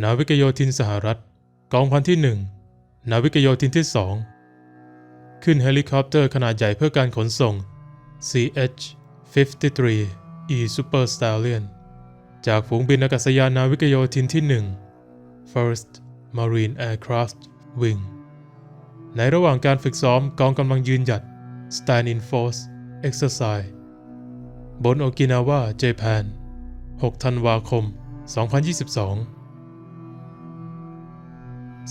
นาวิกโยธินสหรัฐกองพันที่1นาวิกโยธินที่2ขึ้นเฮลิคอปเตอร์ขนาดใหญ่เพื่อการขนส่ง CH-53E Super Stallion จากฝูงบินอากาศยานนาวิกโยธินที่1 First Marine Aircraft Wing ในระหว่างการฝึกซ้อมกองกำลังยืนหยัด Stand in Force Exercise บนโอกินาวาเจแปน6 ธันวาคม 2022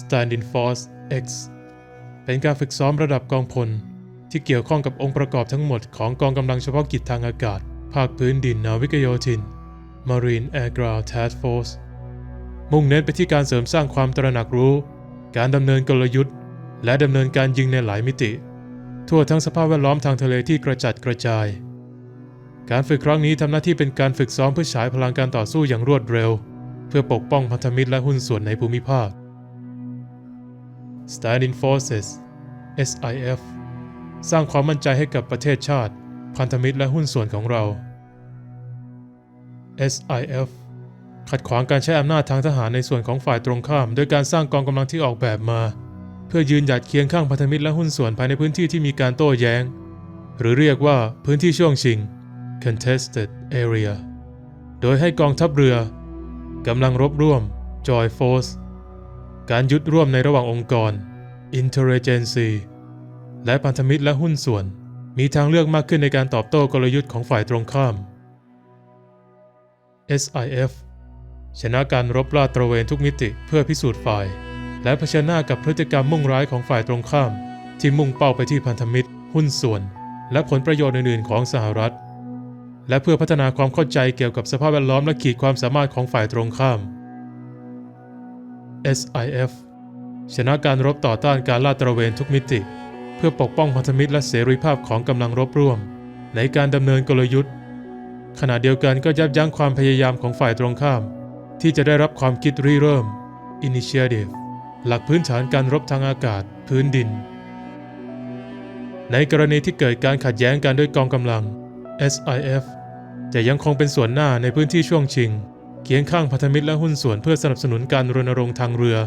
Stand in Force X เป็นการฝึกซ้อมระดับกองพลที่เกี่ยวข้องกับองค์ประกอบทั้งหมดของกองกำลังเฉพาะกิจทางอากาศภาคพื้นดินนาวิกโยธิน Marine Air Ground Task Force มุ่งเน้นไปที่การเสริมสร้างความตระหนักรู้การดำเนินกลยุทธ์และดำเนินการยิงในหลายมิติทั่วทั้งสภาพแวดล้อมทางทะเลที่กระจัดกระจายการฝึกครั้งนี้ทำหน้าที่เป็นการฝึกซ้อมเพื่อฉายพลังการต่อสู้อย่างรวดเร็วเพื่อปกป้องพันธมิตรและหุ้นส่วนในภูมิภาค Stand-in Forces SIF สร้างความมั่นใจให้กับประเทศชาติพันธมิตรและหุ้นส่วนของเรา SIF ขัดขวางการใช้อำนาจทางทหารในส่วนของฝ่ายตรงข้ามโดยการสร้างกองกำลังที่ออกแบบมาเพื่อยืนหยัดเคียงข้างพันธมิตรและหุ้นส่วนภายในพื้นที่ที่มีการโต้แย้งหรือเรียกว่าพื้นที่ช่วงชิง Contested Area โดยให้กองทัพเรือกำลังรบร่วม Joint Force การยุทธร่วมในระหว่างองค์กร Interagency และพันธมิตรและหุ้นส่วนมีทางเลือกมากขึ้นในการตอบโต้กลยุทธ์ของฝ่ายตรงข้าม SIF ชนะการรบลาดตระเวนทุกมิติเพื่อพิสูจน์ฝ่ายและเผชิญหน้ากับพฤติกรรมมุ่งร้ายของฝ่ายตรงข้ามที่มุ่งเป้าไปที่พันธมิตรหุ้นส่วนและผลประโยชน์อื่นๆของสหรัฐและเพื่อพัฒนาความเข้าใจเกี่ยวกับสภาพแวดล้อมและขีดความสามารถของฝ่ายตรงข้าม SIF ชนะการรบต่อต้านการลาดตระเวนทุกมิติเพื่อปกป้องพันธมิตรและเสรีภาพของกำลังรบร่วมในการดำเนินกลยุทธ์ขณะเดียวกันก็ยับยั้งความพยายามของฝ่ายตรงข้ามที่จะได้รับความคิดริเริ่ม Initiative หลักพื้นฐานการรบทางอากาศพื้นดินในกรณีที่เกิดการขัดแย้งกันด้วยกองกำลัง SIF จะยังคงเป็นส่วนหน้าในพื้นที่ช่วงชิงเคียงข้างพันธมิตรและหุ้นส่วนเพื่อสนับสนุนการรณรงค์ทางเรือ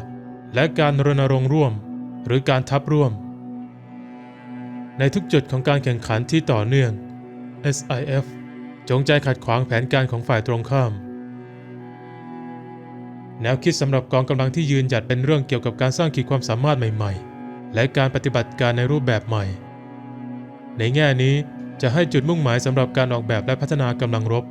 และการรณรงค์ร่วมหรือการทัพร่วมในทุกจุดของการแข่งขันที่ต่อเนื่อง SIF จงใจขัดขวางแผนการของฝ่ายตรงข้ามแนวคิดสำหรับกองกำลังที่ยืนหยัดเป็นเรื่องเกี่ยวกับการสร้างขีดความสามารถใหม่ๆและการปฏิบัติการในรูปแบบใหม่ในแง่นี้จะให้จุดมุ่งหมายสำหรับการออกแบบและพัฒนากำลังรบ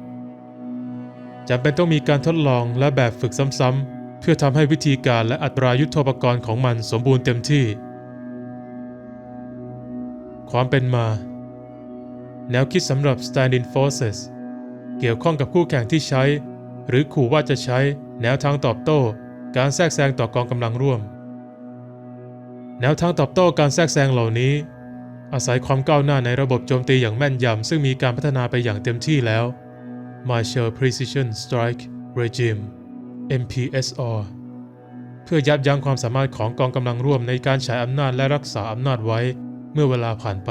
จำเป็นต้องมีการทดลองและแบบฝึกซ้ำๆเพื่อทำให้วิธีการและอัตรายุทโธปกรณ์ของมันสมบูรณ์เต็มที่ความเป็นมาแนวคิดสำหรับ Stand-in Forces เกี่ยวข้องกับคู่แข่งที่ใช้หรือขู่ว่าจะใช้แนวทางตอบโต้การแทรกแซงต่อกองกำลังร่วมแนวทางตอบโต้การแทรกแซงเหล่านี้อาศัยความก้าวหน้าในระบบโจมตีอย่างแม่นยำซึ่งมีการพัฒนาไปอย่างเต็มที่แล้ว Marshall Precision Strike Regime MPSR เพื่อยับยั้งความสามารถของกองกำลังร่วมในการใช้อำนาจและรักษาอำนาจไว้เมื่อเวลาผ่านไป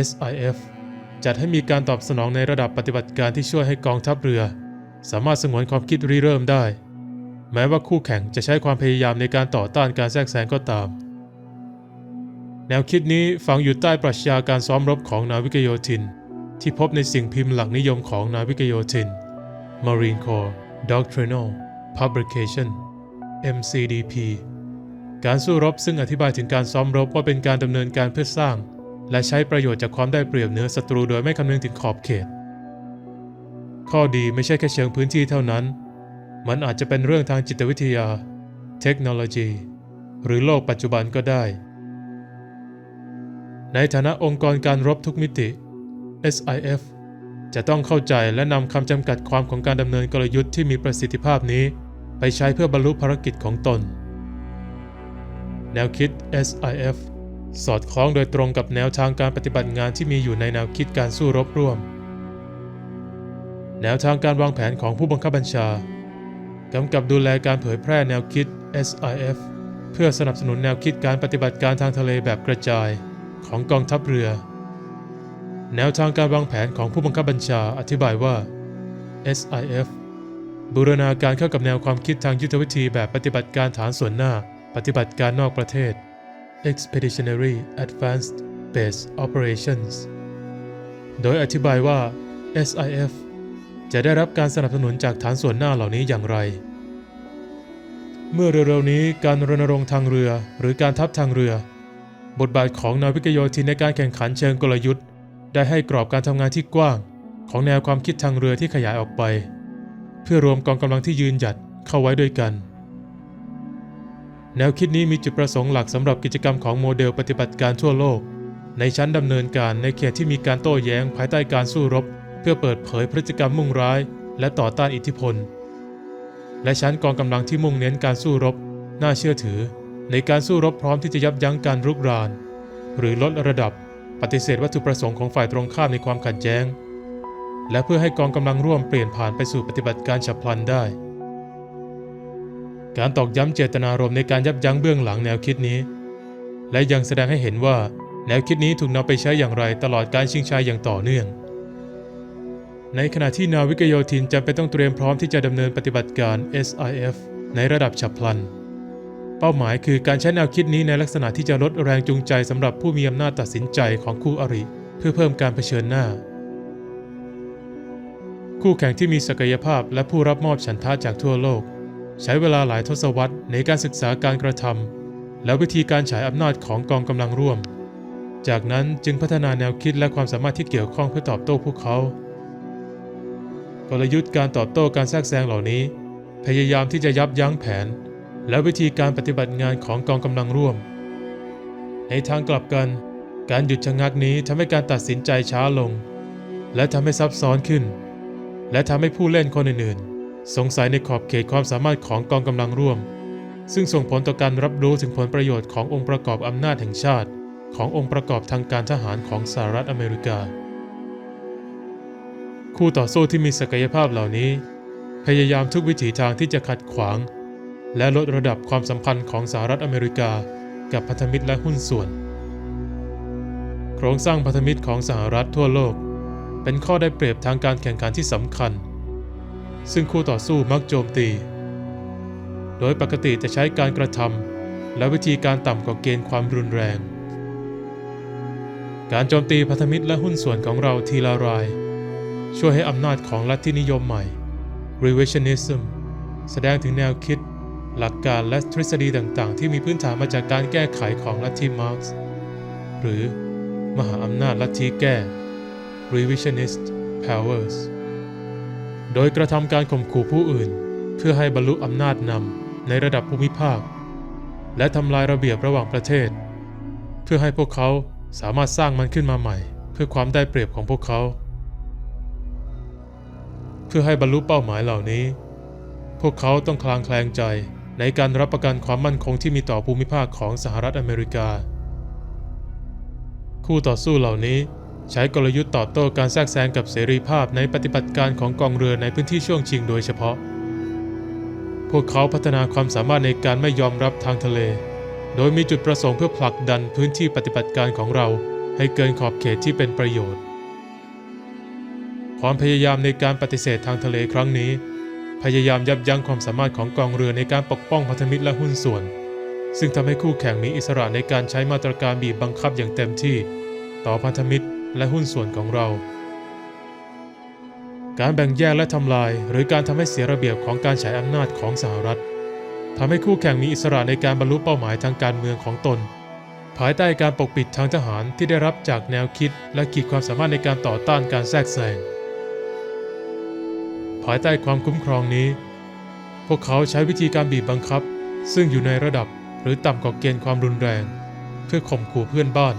SIF จัดให้มีการตอบสนองในระดับปฏิบัติการที่ช่วยให้กองทัพเรือสามารถสงวนความคิดริเริ่มได้แม้ว่าคู่แข่งจะใช้ความพยายามในการต่อต้านการแทรกแซงก็ตามแนวคิดนี้ฝังอยู่ใต้ปรัชญาการซ้อมรบของนาวิกโยธินที่พบในสิ่งพิมพ์หลักนิยมของนาวิกโยธิน Marine Corps Doctrinal Publication MCDP การสู้รบซึ่งอธิบายถึงการซ้อมรบว่าเป็นการดำเนินการเพื่อสร้างและใช้ประโยชน์จากความได้เปรียบเหนือศัตรูโดยไม่คำนึงถึงขอบเขตข้อดีไม่ใช่แค่เชิงพื้นที่เท่านั้นมันอาจจะเป็นเรื่องทางจิตวิทยาเทคโนโลยีหรือโลกปัจจุบันก็ได้ในฐานะองค์กรการรบทุกมิติ SIF จะต้องเข้าใจและนำคำจำกัดความของการดำเนินกลยุทธ์ที่มีประสิทธิภาพนี้ไปใช้เพื่อบรรลุภารกิจของตนแนวคิด SIF สอดคล้องโดยตรงกับแนวทางการปฏิบัติงานที่มีอยู่ในแนวคิดการสู้รบร่วมแนวทางการวางแผนของผู้บังคับบัญชากำกับดูแลการเผยแพร่แนวคิด SIF เพื่อสนับสนุนแนวคิดการปฏิบัติการทางทะเลแบบกระจายของกองทัพเรือแนวทางการวางแผนของผู้บังคับบัญชาอธิบายว่า SIF บูรณาการเข้ากับแนวความคิดทางยุทธวิธีแบบปฏิบัติการฐานส่วนหน้าปฏิบัติการนอกประเทศ Expeditionary Advanced Base Operations โดยอธิบายว่า SIF จะได้รับการสนับสนุนจากฐานส่วนหน้าเหล่านี้อย่างไรเมื่อเร็วๆนี้การรณรงค์ทางเรือหรือการทัพทางเรือบทบาทของนาวิกโยธินในการแข่งขันเชิงกลยุทธ์ได้ให้กรอบการทำงานที่กว้างของแนวความคิดทางเรือที่ขยายออกไปเพื่อรวมกองกำลังที่ยืนหยัดเข้าไว้ด้วยกันแนวคิดนี้มีจุดประสงค์หลักสำหรับกิจกรรมของโมเดลปฏิบัติการทั่วโลกในชั้นดำเนินการในเขตที่มีการโต้แย้งภายใต้การสู้รบเพื่อเปิดเผยพฤติกรรมมุ่งร้ายและต่อต้านอิทธิพลและชั้นกองกำลังที่มุ่งเน้นการสู้รบน่าเชื่อถือในการสู้รบพร้อมที่จะยับยั้งการรุกรานหรือลดระดับปฏิเสธวัตถุประสงค์ของฝ่ายตรงข้ามในความขัดแย้งและเพื่อให้กองกำลังร่วมเปลี่ยนผ่านไปสู่ปฏิบัติการฉับพลันได้การตอกย้ำเจตนารมณ์ในการยับยั้งเบื้องหลังแนวคิดนี้และยังแสดงให้เห็นว่าแนวคิดนี้ถูกนำไปใช้อย่างไรตลอดการชิงชัยอย่างต่อเนื่องในขณะที่นาวิกโยธินจำเป็นต้องเตรียมพร้อมที่จะดำเนินปฏิบัติการ SIF ในระดับฉับพลันเป้าหมายคือการใช้แนวคิดนี้ในลักษณะที่จะลดแรงจูงใจสำหรับผู้มีอำนาจตัดสินใจของคู่อริเพื่อเพิ่มการเผชิญหน้าคู่แข่งที่มีศักยภาพและผู้รับมอบฉันทะจากทั่วโลกใช้เวลาหลายทศวรรษในการศึกษาการกระทำและวิธีการฉายอำนาจของกองกำลังร่วมจากนั้นจึงพัฒนาแนวคิดและความสามารถที่เกี่ยวข้องเพื่อตอบโต้พวกเขากลยุทธ์การตอบโต้การแทรกแซงเหล่านี้พยายามที่จะยับยั้งแผนและวิธีการปฏิบัติงานของกองกำลังร่วมในทางกลับกันการหยุดชะงักนี้ทำให้การตัดสินใจช้าลงและทำให้ซับซ้อนขึ้นและทำให้ผู้เล่นคนอื่นๆสงสัยในขอบเขตความสามารถของกองกำลังร่วมซึ่งส่งผลต่อการรับรู้ถึงผลประโยชน์ขององค์ประกอบอำนาจแห่งชาติขององค์ประกอบทางการทหารของสหรัฐอเมริกาคู่ต่อสู้ที่มีศักยภาพเหล่านี้พยายามทุกวิถีทางที่จะขัดขวางและลดระดับความสัมพันธ์ของสหรัฐอเมริกากับพันธมิตรและหุ้นส่วนโครงสร้างพันธมิตรของสหรัฐทั่วโลกเป็นข้อได้เปรียบทางการแข่งขันที่สำคัญซึ่งคู่ต่อสู้มักโจมตีโดยปกติจะใช้การกระทำและวิธีการต่ำกว่าเกณฑ์ความรุนแรงการโจมตีพันธมิตรและหุ้นส่วนของเราทีละรายช่วยให้อำนาจของลัทธินิยมใหม่ Revisionism แสดงถึงแนวคิดหลักการและทฤษฎีต่างๆที่มีพื้นฐานมาจากการแก้ไขของลัทธิมาร์กซ์หรือมหาอำนาจลัทธิแก้ Revisionist Powers โดยกระทำการข่มขู่ผู้อื่นเพื่อให้บรรลุอำนาจนำในระดับภูมิภาคและทำลายระเบียบระหว่างประเทศเพื่อให้พวกเขาสามารถสร้างมันขึ้นมาใหม่เพื่อความได้เปรียบของพวกเขาเพื่อให้บรรลุเป้าหมายเหล่านี้พวกเขาต้องคลางแคลงใจในการรับประกันความมั่นคงที่มีต่อภูมิภาคของสหรัฐอเมริกาคู่ต่อสู้เหล่านี้ใช้กลยุทธ์ตอบโต้การแทรกแซงกับเสรีภาพในปฏิบัติการของกองเรือในพื้นที่ช่วงชิงโดยเฉพาะพวกเขาพัฒนาความสามารถในการไม่ยอมรับทางทะเลโดยมีจุดประสงค์เพื่อผลักดันพื้นที่ปฏิบัติการของเราให้เกินขอบเขตที่เป็นประโยชน์ความพยายามในการปฏิเสธทางทะเลครั้งนี้พยายามยับยั้งความสามารถของกองเรือในการปกป้องพันธมิตรและหุ้นส่วนซึ่งทำให้คู่แข่งมีอิสระในการใช้มาตรการบีบบังคับอย่างเต็มที่ต่อพันธมิตรและหุ้นส่วนของเราการแบ่งแยกและทำลายหรือการทำให้เสียระเบียบของการใช้อำนาจของสหรัฐทำให้คู่แข่งมีอิสระในการบรรลุเป้าหมายทางการเมืองของตนภายใต้การปกปิดทางทหารที่ได้รับจากแนวคิดและขีดความสามารถในการต่อต้านการแทรกแซงภายใต้ความคุ้มครองนี้พวกเขาใช้วิธีการบีบบังคับซึ่งอยู่ในระดับหรือต่ำกว่าเกณฑ์ความรุนแรงเพื่อข่มขู่เพื่อนบ้าน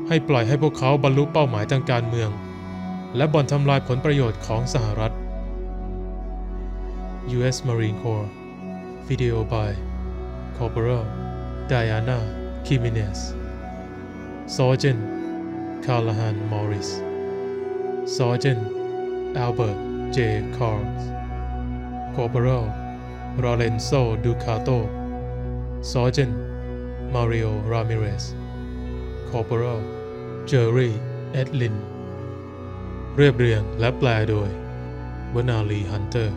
ให้ปล่อยให้พวกเขาบรรลุเป้าหมายทางการเมืองและบ่อนทำลายผลประโยชน์ของสหรัฐ U.S. Marine Corps Video by Corporal Diana Jimenez Sergeant Callahan Morris Sergeant Albert J. Carls Corporal Lorenzo Ducato Sergeant Mario Ramirez Corporal Jerry Edlin เรียบเรียงและแปลโดยวนาลีฮันเตอร์